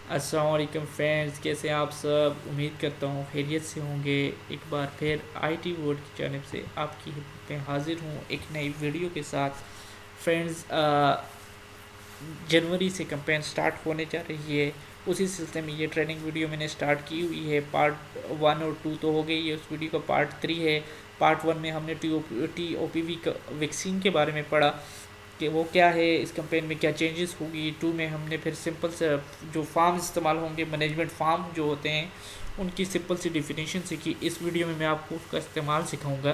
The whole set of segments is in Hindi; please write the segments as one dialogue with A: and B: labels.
A: अस्सलाम वालेकुम फ्रेंड्स, कैसे हैं आप सब। उम्मीद करता हूँ खैरियत से होंगे। एक बार फिर आईटी वर्ल्ड की जानिब से आपकी खिदमत में हाजिर हूँ एक नई वीडियो के साथ। फ्रेंड्स, जनवरी से कैंपेन स्टार्ट होने जा रही है। उसी सिलसिले में ये ट्रेनिंग वीडियो मैंने स्टार्ट की हुई है। पार्ट 1 और 2 तो हो गई है, उस वीडियो का पार्ट 3 है। पार्ट 1 में हमने TOPV वैक्सीन के बारे में पढ़ा कि वो क्या है, इस कैंपेन में क्या चेंजेस होगी। 2 में हमने फिर सिंपल से जो फार्म इस्तेमाल होंगे, मैनेजमेंट फार्म जो होते हैं, उनकी सिंपल सी डिफिनीशन सीखी। इस वीडियो में मैं आपको उसका इस्तेमाल सिखाऊंगा।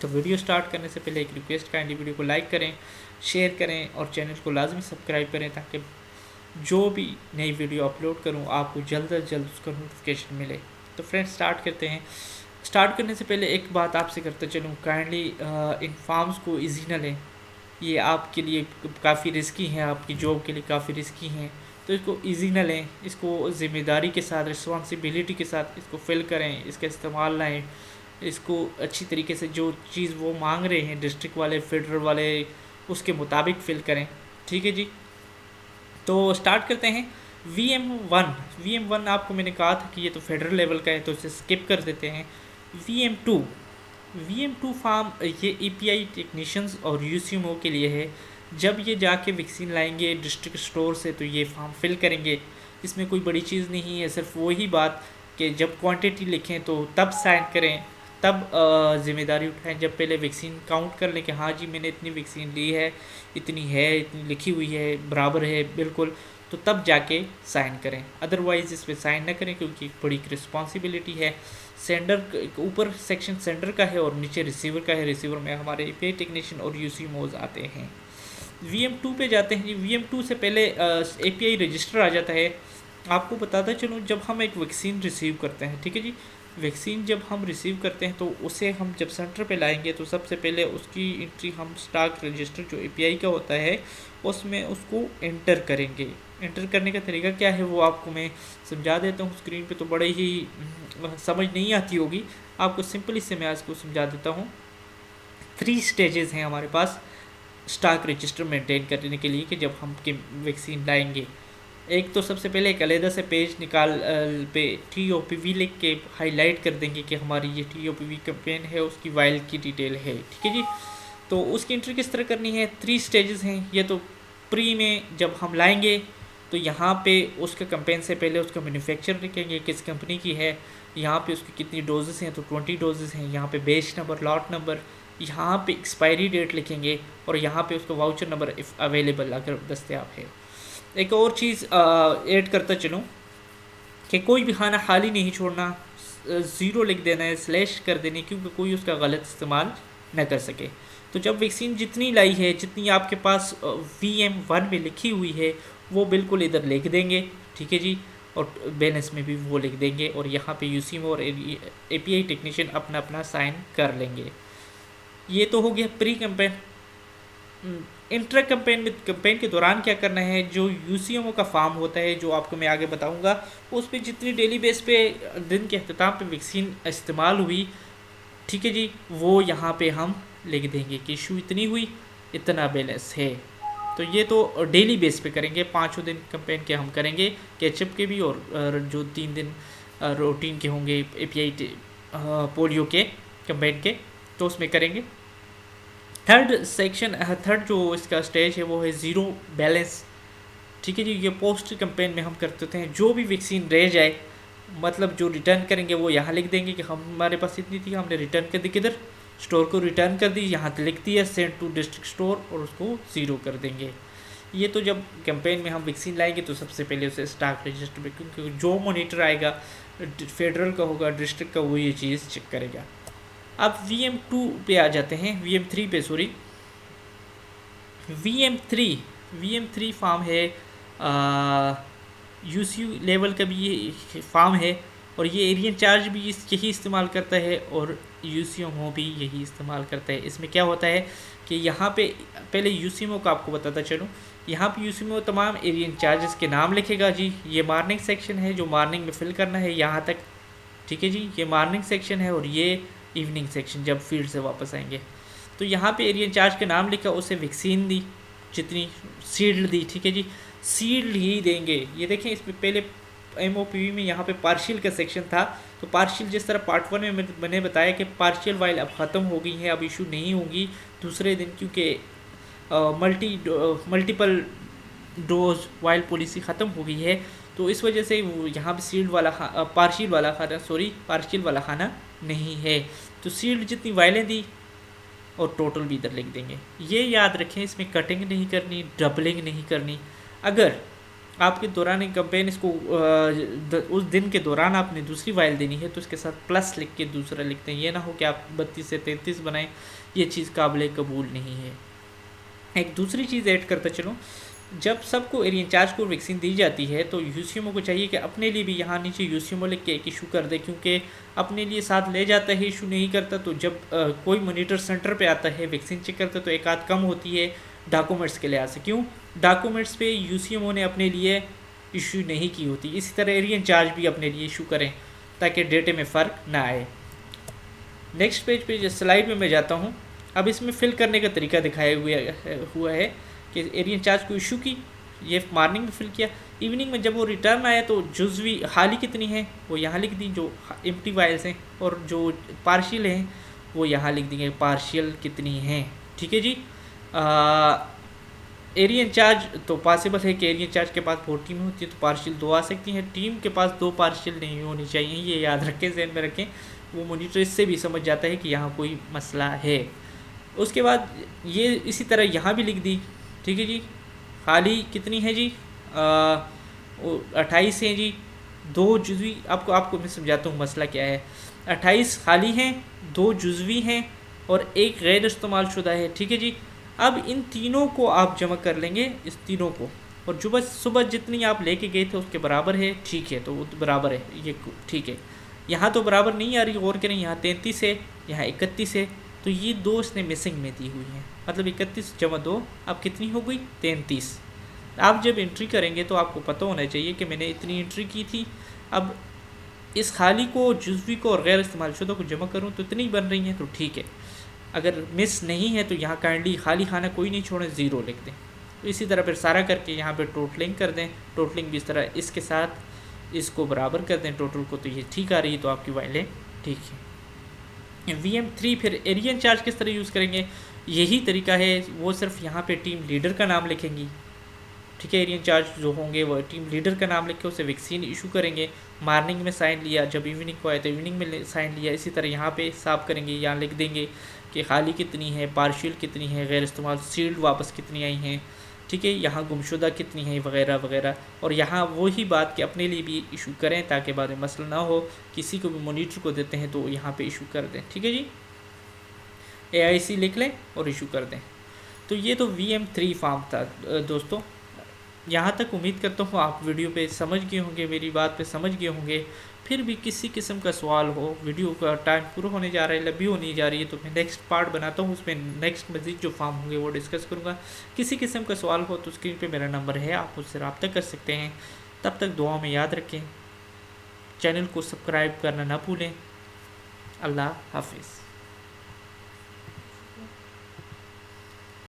A: तो वीडियो स्टार्ट करने से पहले एक रिक्वेस्ट, काइंडली वीडियो को लाइक करें, शेयर करें और चैनल को लाजमी सब्सक्राइब करें ताकि जो भी नई वीडियो अपलोड करूं आपको जल्द अज जल्द उसका नोटिफिकेशन मिले। तो फ्रेंड्स, स्टार्ट करते हैं। स्टार्ट करने से पहले एक बात आपसे करते चलूँ, काइंडली इन फार्म्स को ईजी न लें। ये आपके लिए काफ़ी रिस्की हैं, आपकी जॉब के लिए काफ़ी रिस्की हैं। तो इसको इजी न लें, इसको ज़िम्मेदारी के साथ, रिस्पॉन्सिबिलिटी के साथ इसको फिल करें, इसका इस्तेमाल लाएँ। इसको अच्छी तरीके से जो चीज़ वो मांग रहे हैं डिस्ट्रिक्ट वाले, फेडरल वाले, उसके मुताबिक फिल करें। ठीक है जी। तो स्टार्ट करते हैं। VM1 आपको मैंने कहा था कि ये तो फेडरल लेवल का है, तो इसे स्किप कर देते हैं। VM2 फार्म ये EPI टेक्नीशियंस और UCMO के लिए है। जब ये जाके वैक्सीन लाएंगे डिस्ट्रिक्ट स्टोर से तो ये फार्म फिल करेंगे। इसमें कोई बड़ी चीज़ नहीं है, सिर्फ वही बात कि जब क्वांटिटी लिखें तो तब साइन करें, तब ज़िम्मेदारी उठाएं। जब पहले वैक्सीन काउंट कर लें कि हाँ जी मैंने इतनी वैक्सीन ली है, इतनी है, इतनी लिखी हुई है, बराबर है बिल्कुल, तो तब जाके साइन करें। अदरवाइज़ इस पर साइन न करें क्योंकि बड़ी रिस्पॉन्सिबिलिटी है। सेंडर ऊपर सेक्शन सेंडर का है और नीचे रिसीवर का है। रिसीवर में हमारे API टेक्नीशियन और UCMOs आते हैं। VM2 पे जाते हैं जी। VM2 से पहले API रजिस्टर आ जाता है। आपको बताता चलूँ, जब हम एक वैक्सीन रिसीव करते हैं, ठीक है जी, वैक्सीन जब हम रिसीव करते हैं तो उसे हम जब सेंटर पे लाएंगे तो सबसे पहले उसकी एंट्री हम स्टॉक रजिस्टर जो API का होता है उसमें उसको एंटर करेंगे। एंटर करने का तरीका क्या है वो आपको मैं समझा देता हूँ। स्क्रीन पे तो बड़े ही समझ नहीं आती होगी, आपको सिंपली से मैं आज को समझा देता हूँ। 3 स्टेजेस हैं हमारे पास स्टॉक रजिस्टर मेंटेन करने के लिए कि जब हम के वैक्सीन लाएंगे। एक तो सबसे पहले एक अलहदा से पेज निकाल पे TOPV लिख के हाईलाइट कर देंगे कि हमारी ये TOPV कैंपेन है, उसकी वाइल की डिटेल है। ठीक है जी। तो उसकी एंट्री किस तरह करनी है, 3 स्टेजेस हैं ये। तो प्री में जब हम लाएंगे तो यहाँ पे उसका कैंपेन से पहले उसका मैन्युफैक्चर लिखेंगे, किस कंपनी की है, यहाँ पे उसकी कितनी डोजेस हैं, तो 20 डोजेस हैं। यहाँ पे बैच नंबर, लॉट नंबर, यहाँ पे एक्सपायरी डेट लिखेंगे और यहाँ पे उसका वाउचर नंबर इफ़ अवेलेबल अगर दस्तियाब है। एक और चीज़ ऐड करता चलूँ कि कोई भी खाना खाली नहीं छोड़ना, ज़ीरो लिख देना है, स्लैश कर देनी, क्योंकि कोई उसका गलत इस्तेमाल न कर सके। तो जब वैक्सीन जितनी लाई है, जितनी आपके पास VM1 में लिखी हुई है, वो बिल्कुल इधर लिख देंगे। ठीक है जी। और बैलेंस में भी वो लिख देंगे और यहाँ पे UCMO और API टेक्नीशियन अपना अपना साइन कर लेंगे। ये तो हो गया प्री कैंपेन। इंटर कैंपेन में, कैंपेन के दौरान क्या करना है, जो UCMO का फार्म होता है जो आपको मैं आगे बताऊंगा, उस पर जितनी डेली बेस पे दिन के अख्ताम पे वैक्सीन इस्तेमाल हुई, ठीक है जी, वो यहाँ पे हम लिख देंगे कि इशू इतनी हुई, इतना बैलेंस है। तो ये तो डेली बेस पे करेंगे। 5 दिन कैंपेन के हम करेंगे, कैचअप के भी और जो 3 दिन रूटीन के होंगे API पोलियो के कैंपेन के, तो उसमें करेंगे। थर्ड जो इसका स्टेज है वो है ज़ीरो बैलेंस। ठीक है जी। ये पोस्ट कैंपेन में हम करते हैं, जो भी वैक्सीन रह जाए, मतलब जो रिटर्न करेंगे वो यहाँ लिख देंगे कि हमारे पास इतनी थी, हमने रिटर्न कर दी, किधर, स्टोर को रिटर्न कर दी, यहाँ लिख दिया सेंड टू डिस्ट्रिक्ट स्टोर और उसको ज़ीरो कर देंगे। ये तो जब कैंपेन में हम वैक्सीन लाएंगे तो सबसे पहले उसे स्टॉक रजिस्टर में, क्योंकि जो मॉनिटर आएगा फेडरल का होगा, डिस्ट्रिक्ट का, वो ये चीज़ चेक करेगा। अब VM2 पे आ जाते हैं, VM3 पे, सॉरी, VM3 फार्म है। UC लेवल का भी ये फार्म है और ये एरिया चार्ज भी यही इस्तेमाल करता है और UCMO भी यही इस्तेमाल करता है। इसमें क्या होता है कि यहाँ पे पहले UCMO का आपको बताता चलूँ। यहाँ पे UCMO तमाम एरियन चार्जेस के नाम लिखेगा जी। ये मॉर्निंग सेक्शन है, जो मॉर्निंग में फिल करना है यहाँ तक। ठीक है जी। ये मॉर्निंग सेक्शन है और ये इवनिंग सेक्शन जब फील्ड से वापस आएंगे। तो यहाँ पे एरिया इंचार्ज के नाम लिखा, उसे वैक्सीन दी, जितनी सीड दी। ठीक है जी। सील्ड ही देंगे। ये देखें इसमें पहले MOPV में यहाँ पे पार्शियल का सेक्शन था, तो पार्शियल जिस तरह पार्ट 1 में मैंने बताया कि पार्शियल वाइल अब ख़त्म हो गई है, अब इशू नहीं होंगी दूसरे दिन, क्योंकि मल्टीपल डोज वाइल पॉलिसी ख़त्म हो गई है। तो इस वजह से वो यहाँ पे सील्ड वाला पार्शियल वाला खाना नहीं है। तो सील्ड जितनी वाइलें दी और टोटल भी इधर लिख देंगे। ये याद रखें, इसमें कटिंग नहीं करनी, डबलिंग नहीं करनी। अगर आपके दौरान कैंपेन इसको उस दिन के दौरान आपने दूसरी वाइल देनी है तो उसके साथ प्लस लिख के दूसरा लिखते हैं। ये ना हो कि आप 32 से 33 बनाएं, ये चीज़ काबिल कबूल नहीं है। एक दूसरी चीज़ ऐड करता चलो, जब सबको एरिया इंचार्ज को वैक्सीन दी जाती है तो यूसीएमओ को चाहिए कि अपने लिए भी यहाँ नीचे यूसीएमओ लिख के एक इशू कर दे, क्योंकि अपने लिए साथ ले जाता है, इशू नहीं करता। तो जब कोई मॉनिटर सेंटर पे आता है वैक्सीन चेक करता है तो एक आध कम होती है डॉक्यूमेंट्स के लिहाज से। क्यों? डॉक्यूमेंट्स पे यूसीएमओ ने अपने लिए इशू नहीं की होती। इसी तरह एरिया इंचार्ज भी अपने लिए इशू करें ताकि डेटे में फ़र्क ना आए। नेक्स्ट पेज पे जिस स्लाइड में मैं जाता हूँ, अब इसमें फिल करने का तरीका दिखाया हुआ है कि एरिया इंचार्ज को इशू की, ये मॉर्निंग में फिल किया, इवनिंग में जब वो रिटर्न आया तो जुज़वी खाली कितनी है वो यहाँ लिख दी, जो एम्प्टी वाइल्स हैं, और जो पार्शियल हैं वो यहाँ लिख देंगे पार्शियल कितनी हैं। ठीक है जी। एरिया इंचार्ज तो पॉसिबल है कि एरिया इंचार्ज के पास 4 टीम होती है तो पार्शियल 2 आ सकती हैं, टीम के पास 2 पार्शियल नहीं होनी चाहिए, ये याद रखें, ज़हन में रखें। वो मॉनिटर इससे भी समझ जाता है कि यहाँ कोई मसला है। उसके बाद ये इसी तरह यहाँ भी लिख दी। ठीक है जी। खाली कितनी है जी? 28 हैं जी। 2 जुज़वी, आपको मैं समझाता हूँ मसला क्या है। 28 खाली हैं, 2 जुज़वी हैं और 1 गैर इस्तेमाल शुदा है। ठीक है जी। अब इन तीनों को आप जमा कर लेंगे, इस तीनों को, और सुबह जितनी आप लेके गए थे उसके बराबर है। ठीक है, तो वो तो बराबर है, ये ठीक है। यहाँ तो बराबर नहीं आ रही, गौर करें, यहाँ 33 है, यहाँ 31 है, तो ये 2 इसने मिसिंग में दी हुई हैं। मतलब 31 जमा 2 अब कितनी हो गई? 33। आप जब एंट्री करेंगे तो आपको पता होना चाहिए कि मैंने इतनी एंट्री की थी। अब इस खाली को, जुज़वी को और गैर इस्तेमाल शुदा को जमा करूँ तो इतनी बन रही हैं, तो ठीक है। अगर मिस नहीं है तो यहाँ काइंडली खाली खाना कोई नहीं छोड़ें, 0 लिख दें। तो इसी तरह फिर सारा करके यहाँ पे टोटलिंग कर दें। टोटलिंग भी इस तरह इसके साथ इसको बराबर कर दें टोटल को, तो ये ठीक आ रही है, तो आपकी वाइलें ठीक है। VM3 फिर एरिया इंचार्ज किस तरह यूज़ करेंगे? यही तरीका है, वो सिर्फ यहाँ पे टीम लीडर का नाम लिखेंगी। ठीक है, एरिया इंचार्ज जो होंगे वो टीम लीडर का नाम लिख के उसे वैक्सीन इशू करेंगे। मॉर्निंग में साइन लिया, जब इवनिंग को आए तो इवनिंग में साइन लिया। इसी तरह यहाँ पे साफ करेंगे, यहाँ लिख देंगे कि खाली कितनी है, पार्शियल कितनी है, गैर इस्तेमाल सील्ड वापस कितनी आई हैं। ठीक है, यहाँ गुमशुदा कितनी है, वगैरह वगैरह। और यहाँ वही बात कि अपने लिए भी इशू करें ताकि बाद में मसला ना हो, किसी को भी मॉनिटर को देते हैं तो यहाँ पे इशू कर दें। ठीक है जी, AIC लिख लें और इशू कर दें। तो ये तो VM3 फॉर्म था दोस्तों। यहाँ तक उम्मीद करता हूँ आप वीडियो पे समझ गए होंगे, मेरी बात पे समझ गए होंगे। फिर भी किसी किस्म का सवाल हो, वीडियो का टाइम पूरा होने जा रहा है, लंबी होने जा रही है, तो मैं नेक्स्ट पार्ट बनाता हूँ, उसमें नेक्स्ट मज़ीद जो फॉर्म होंगे वो डिस्कस करूँगा। किसी किस्म का सवाल हो तो स्क्रीन पे मेरा नंबर है, आप मुझसे रब्ता कर सकते हैं। तब तक दुआ में याद रखें, चैनल को सब्सक्राइब करना ना भूलें। अल्लाह हाफिज़।